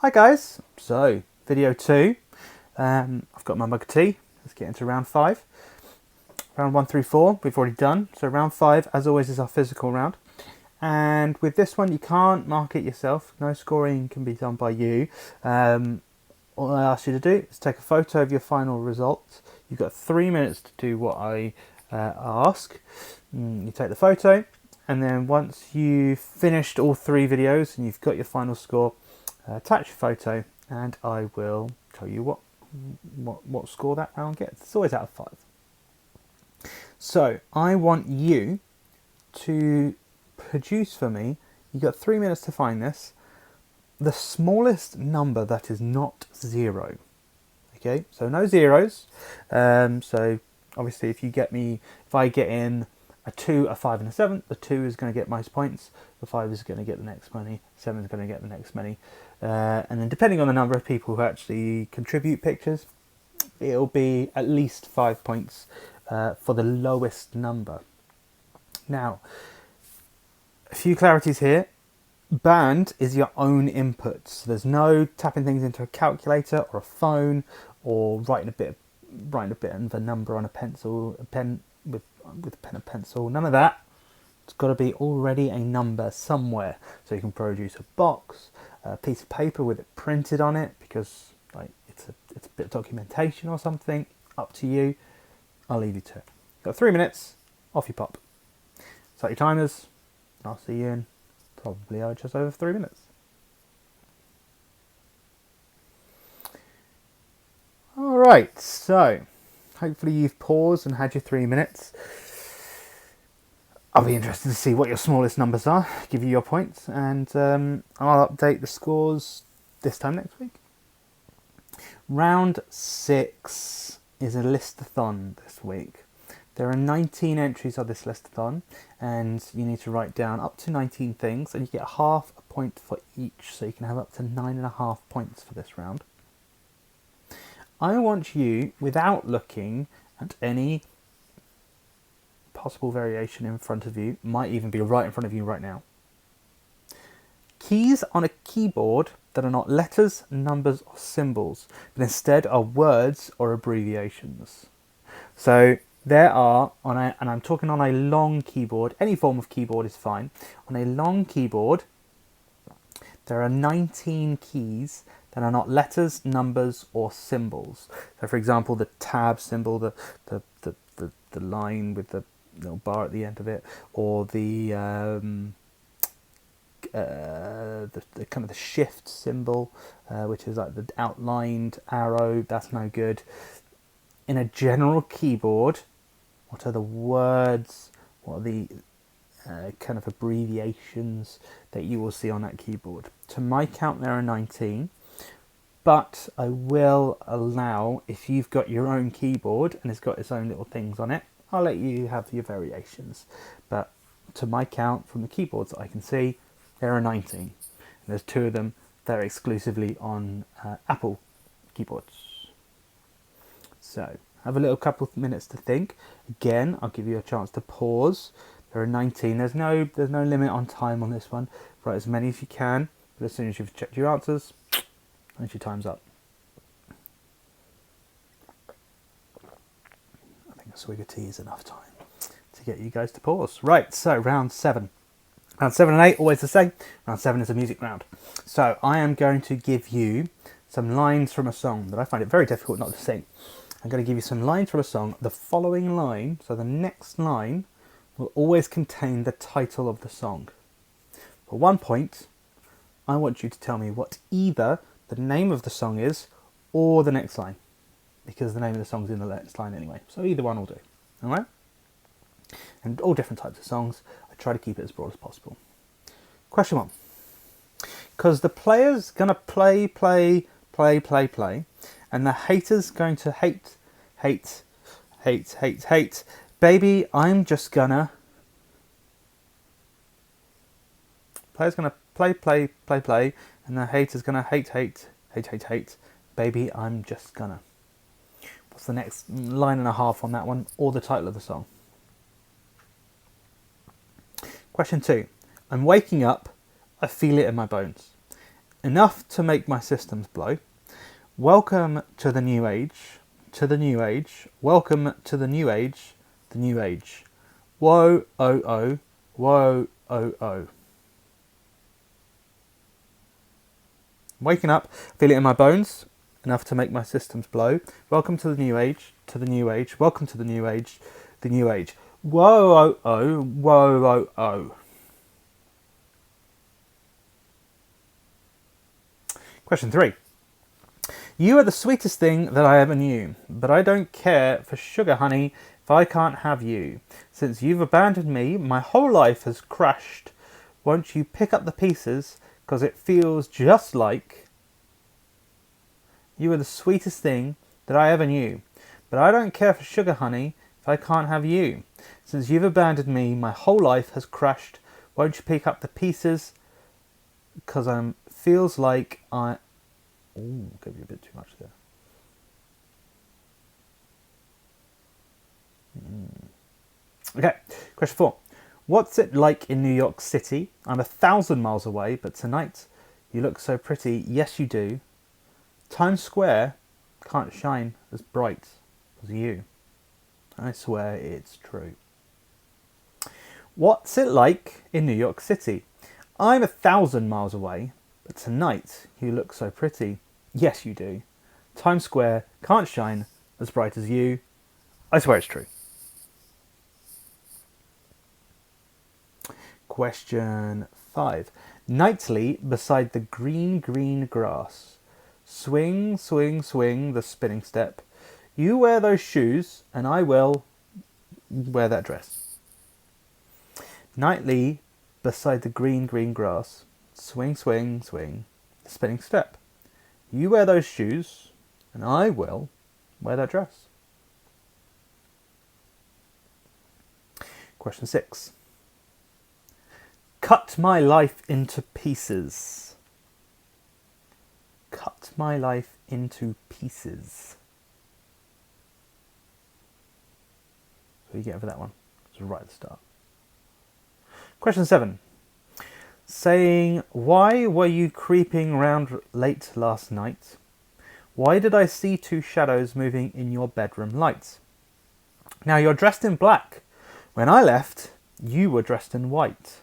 Hi guys, so video 2, I've got my mug of tea. Let's get into round 5. Round 1 through 4 we've already done, so round 5 as always is our physical round, and with this one you can't mark it yourself, no scoring can be done by you. All I ask you to do is take a photo of your final results. You've got 3 minutes to do what I ask. You take the photo, and then once you've finished all 3 videos and you've got your final score, attach your photo and I will tell you what score that round gets. It's always out of 5. So I want you to produce for me, you've got 3 minutes to find this, the smallest number that is not 0. Okay, so no zeros. So obviously if I get in a 2, a 5 and a 7, the 2 is going to get most points, the 5 is going to get the next many, 7 is going to get the next many. And then depending on the number of people who actually contribute pictures, it'll be at least 5 points for the lowest number. Now, a few clarities here. Band is your own input, so there's no tapping things into a calculator or a phone or writing a bit of a number on a pen with a pen and pencil. None of that. It's got to be already a number somewhere, so you can produce a box, a piece of paper with it printed on it, because like it's a bit of documentation or something. Up to you. I'll leave you to it. Got 3 minutes. Off you pop. Set your timers. I'll see you in probably just over 3 minutes. Alright, so hopefully you've paused and had your 3 minutes. I'll be interested to see what your smallest numbers are, give you your points, and I'll update the scores this time next week. Round 6 is a listathon this week. There are 19 entries of this listathon, and you need to write down up to 19 things, and you get half a point for each, so you can have up to 9.5 points for this round. I want you, without looking at any possible variation in front of you, might even be right in front of you right now, keys on a keyboard that are not letters, numbers or symbols, but instead are words or abbreviations. So there are, and I'm talking on a long keyboard, any form of keyboard is fine. On a long keyboard, there are 19 keys that are not letters, numbers or symbols. So for example, the tab symbol, the line with the little bar at the end of it, or the kind of the shift symbol, which is like the outlined arrow, that's no good. In a general keyboard, what are the words, what are the kind of abbreviations that you will see on that keyboard? To my count there are 19, but I will allow, if you've got your own keyboard and it's got its own little things on it, I'll let you have your variations. But to my count, from the keyboards that I can see, there are 19. And there's 2 of them that are exclusively on Apple keyboards. So have a little couple of minutes to think. Again, I'll give you a chance to pause. There are 19. There's no limit on time on this one. Write as many as you can, but as soon as you've checked your answers, and your time's up. I think a swig of tea is enough time to get you guys to pause. Right, so round 7. Round 7 and 8, always the same. Round 7 is a music round. So I am going to give you some lines from a song that I find it very difficult not to sing. I'm going to give you some lines from a song. The following line, so the next line, will always contain the title of the song. For 1 point, I want you to tell me what either the name of the song is or the next line, because the name of the song's in the next line anyway. So either one will do. Alright? And all different types of songs. I try to keep it as broad as possible. Question 1. Because the player's going to play, and the hater's going to hate. Baby, I'm just gonna. Player's gonna play, and the hater's gonna hate. Baby, I'm just gonna. What's the next line and a half on that one, or the title of the song? Question 2. I'm waking up, I feel it in my bones. enough to make my systems blow. Welcome to the new age, welcome to the new age, Whoa, oh, oh, whoa, oh, oh. Waking up, feel it in my bones, enough to make my systems blow. Welcome to the new age, welcome to the new age, Whoa, oh, oh, whoa, oh, oh. Question 3. You are the sweetest thing that I ever knew, but I don't care for sugar, honey, if I can't have you. Since you've abandoned me, my whole life has crashed. Won't you pick up the pieces, 'cause it feels just like... You are the sweetest thing that I ever knew, but I don't care for sugar, honey, if I can't have you. Since you've abandoned me, my whole life has crashed. Won't you pick up the pieces, 'cause feels like I... Ooh, gave you a bit too much there. Okay, question 4. What's it like in New York City? I'm 1,000 miles away, but tonight you look so pretty. Yes, you do. Times Square can't shine as bright as you. I swear it's true. What's it like in New York City? I'm 1,000 miles away, but tonight you look so pretty. Yes, you do. Times Square can't shine as bright as you. I swear it's true. Question 5. Nightly beside the green, green grass. Swing, swing, swing the spinning step. You wear those shoes and I will wear that dress. Nightly beside the green, green grass. Swing, swing, swing the spinning step. You wear those shoes and I will wear that dress. Question 6. Cut my life into pieces. Cut my life into pieces. So you get for that one. It's right at the start. Question 7. Saying, why were you creeping round late last night? Why did I see two shadows moving in your bedroom light? Now you're dressed in black. When I left, you were dressed in white.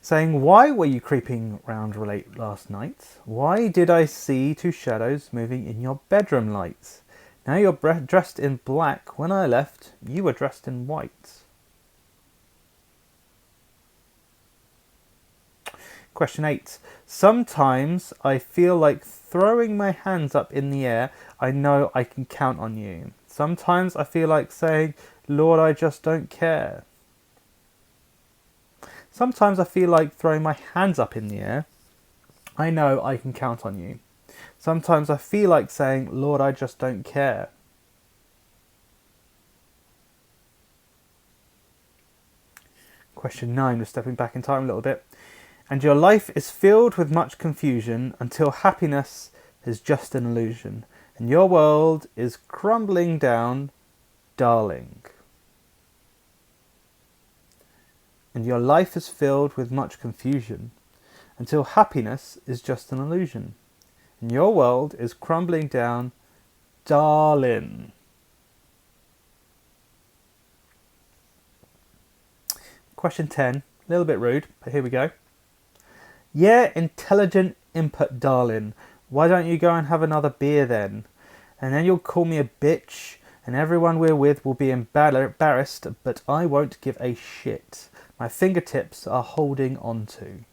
Saying, why were you creeping round late last night? Why did I see two shadows moving in your bedroom light? Now you're dressed in black. When I left, you were dressed in white. Question 8. Sometimes I feel like throwing my hands up in the air. I know I can count on you. Sometimes I feel like saying, Lord, I just don't care. Sometimes I feel like throwing my hands up in the air. I know I can count on you. Sometimes I feel like saying, Lord, I just don't care. Question 9, we're stepping back in time a little bit. And your life is filled with much confusion until happiness is just an illusion. And your world is crumbling down, darling. And your life is filled with much confusion until happiness is just an illusion. And your world is crumbling down, darling. Question 10, a little bit rude, but here we go. Yeah, intelligent input, darling. Why don't you go and have another beer then? And then you'll call me a bitch, and everyone we're with will be embarrassed, but I won't give a shit. My fingertips are holding on to.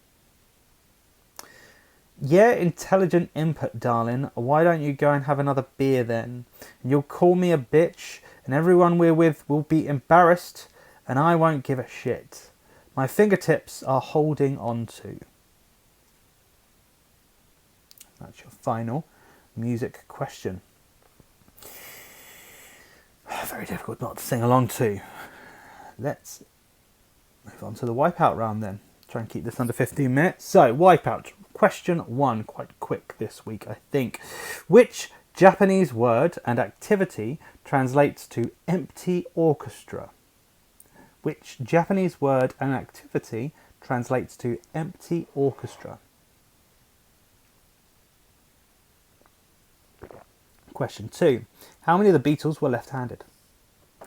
Yeah, intelligent input, darling. Why don't you go and have another beer then? And you'll call me a bitch, and everyone we're with will be embarrassed, and I won't give a shit. My fingertips are holding on to. That's your final music question. Very difficult not to sing along to. Let's move on to the wipeout round then. Try and keep this under 15 minutes. So, wipeout. Question 1, quite quick this week, I think. Which Japanese word and activity translates to empty orchestra? Which Japanese word and activity translates to empty orchestra? Question 2. How many of the Beatles were left-handed?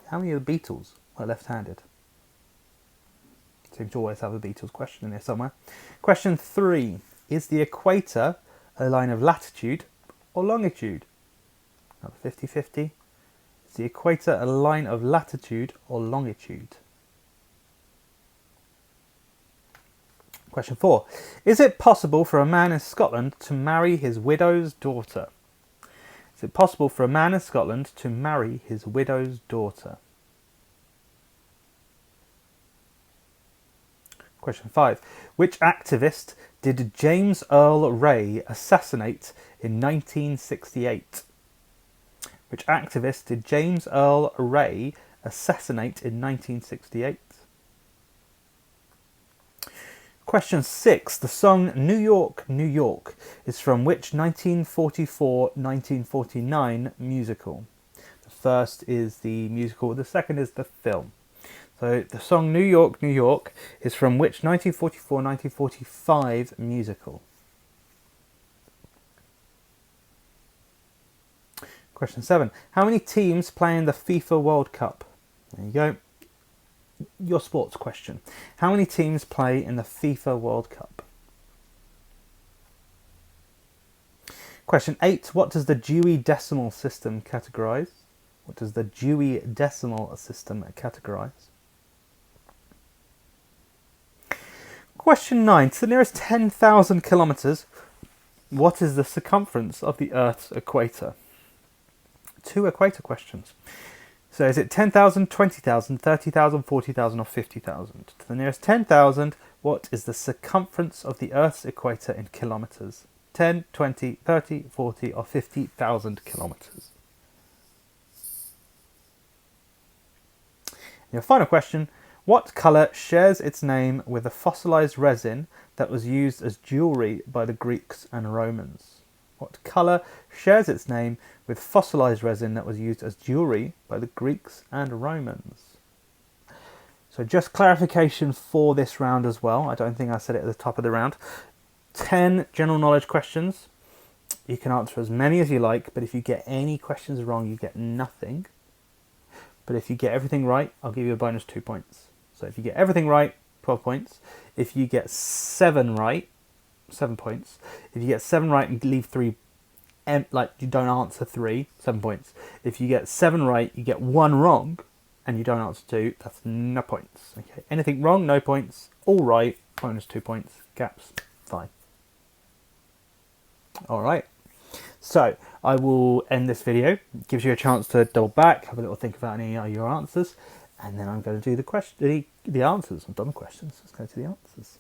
How many of the Beatles were left-handed? Seems to always have a Beatles question in there somewhere. Question 3. Is the equator a line of latitude or longitude? Another 50-50. Is the equator a line of latitude or longitude? Question 4. Is it possible for a man in Scotland to marry his widow's daughter? Is it possible for a man in Scotland to marry his widow's daughter? Question 5. Which activist did James Earl Ray assassinate in 1968? Which activist did James Earl Ray assassinate in 1968? Question 6. The song New York, New York is from which 1944-1949 musical? The first is the musical, the second is the film. So the song New York, New York is from which 1944-1945 musical? Question 7. How many teams play in the FIFA World Cup? There you go. Your sports question. How many teams play in the FIFA World Cup? Question 8. What does the Dewey Decimal System categorise? What does the Dewey Decimal System categorise? Question 9. To the nearest 10,000 kilometres, what is the circumference of the Earth's equator? 2 equator questions. So is it 10,000, 20,000, 30,000, 40,000 or 50,000? To the nearest 10,000, what is the circumference of the Earth's equator in kilometres? 10, 20, 30, 40 or 50,000 kilometres. Your final question, what colour shares its name with the fossilised resin that was used as jewellery by the Greeks and Romans? What colour shares its name with fossilised resin that was used as jewellery by the Greeks and Romans? So just clarification for this round as well. I don't think I said it at the top of the round. 10 general knowledge questions. You can answer as many as you like, but if you get any questions wrong, you get nothing. But if you get everything right, I'll give you a bonus 2 points. So if you get everything right, 12 points. If you get 7 right, 7 points. If you get 7 right and leave 3, like you don't answer 3, 7 points. If you get 7 right, you get 1 wrong, and you don't answer 2, that's no points. Okay, anything wrong, no points. All right, bonus 2 points. Gaps, fine. All right. So I will end this video. It gives you a chance to double back, have a little think about any of your answers, and then I'm going to do the answers. I've done the questions. Let's go to the answers.